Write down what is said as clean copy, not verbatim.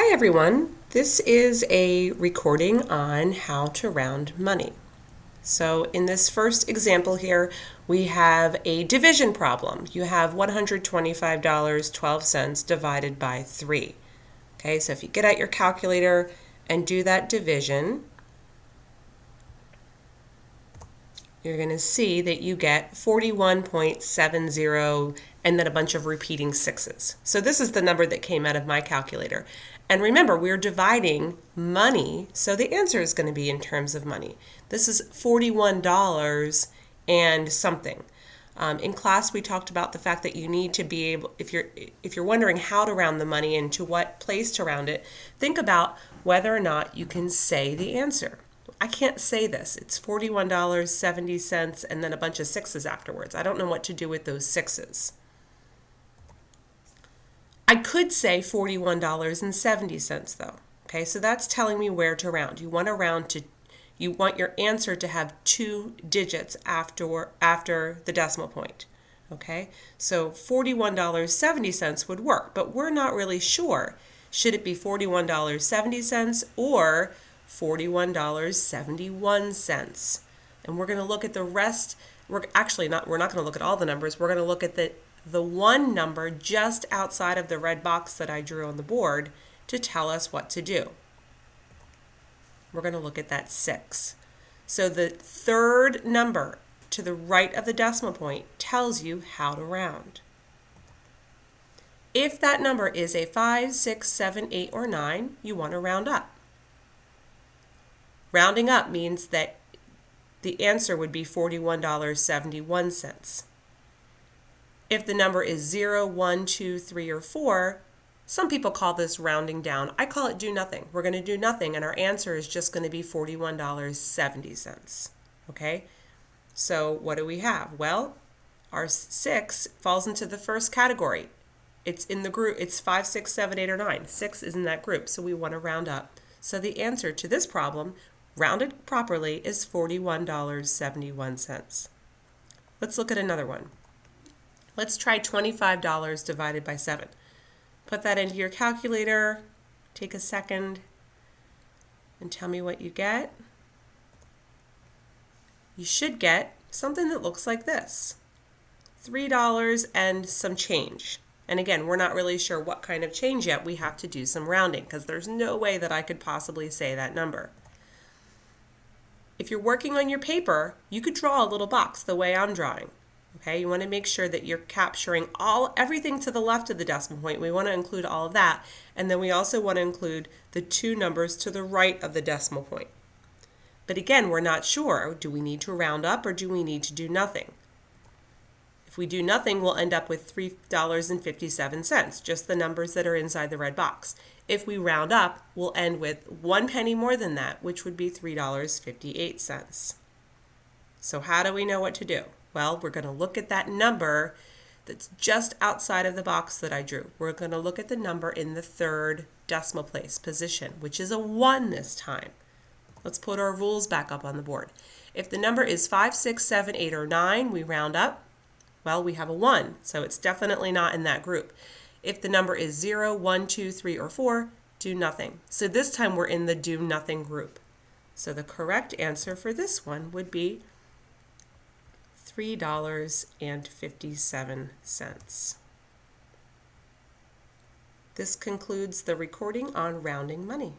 Hi everyone, this is a recording on how to round money. So in this first example here, we have a division problem. You have $125.12 divided by 3. Okay, so if you get out your calculator and do that division, you're going to see that you get 41.70 and then a bunch of repeating sixes. So this is the number that came out of my calculator. And remember, we're dividing money, so the answer is going to be in terms of money. This is $41 and something. In class, we talked about the fact that you need to be able, if you're wondering how to round the money and to what place to round it, think about whether or not you can say the answer. I can't say this. It's $41.70 and then a bunch of sixes afterwards. I don't know what to do with those sixes. I could say $41.70 though. Okay, so that's telling me where to round. You want your answer to have 2 digits after the decimal point. Okay, so $41.70 would work, but we're not really sure. Should it be $41.70 or $41.71? And we're going to look at the rest. We're not going to look at all the numbers. We're going to look at the one number just outside of the red box that I drew on the board to tell us what to do. We're going to look at that 6. So the third number to the right of the decimal point tells you how to round. If that number is a 5, 6, 7, 8, or 9, you want to round up. Rounding up means that the answer would be $41.71. If the number is 0, 1, 2, 3, or 4, some people call this rounding down. I call it do nothing. We're going to do nothing, and our answer is just going to be $41.70. Okay? So what do we have? Well, our 6 falls into the first category. It's in the group. It's 5, 6, 7, 8, or 9. 6 is in that group, so we want to round up. So the answer to this problem, rounded properly, is $41.71. Let's look at another one. Let's try $25 divided by 7. Put that into your calculator, take a second, and tell me what you get. You should get something that looks like this. $3 and some change. And again, we're not really sure what kind of change yet. We have to do some rounding because there's no way that I could possibly say that number. If you're working on your paper, you could draw a little box the way I'm drawing. Okay, you want to make sure that you're capturing everything to the left of the decimal point. We want to include all of that. And then we also want to include the 2 numbers to the right of the decimal point. But again, we're not sure. Do we need to round up or do we need to do nothing? If we do nothing, we'll end up with $3.57, just the numbers that are inside the red box. If we round up, we'll end with 1 penny more than that, which would be $3.58. So how do we know what to do? Well, we're going to look at that number that's just outside of the box that I drew. We're going to look at the number in the third decimal place position, which is a 1 this time. Let's put our rules back up on the board. If the number is 5, 6, 7, 8, or 9, we round up. Well, we have a 1, so it's definitely not in that group. If the number is 0, 1, 2, 3, or 4, do nothing. So this time we're in the do nothing group. So the correct answer for this one would be $3.57. This concludes the recording on rounding money.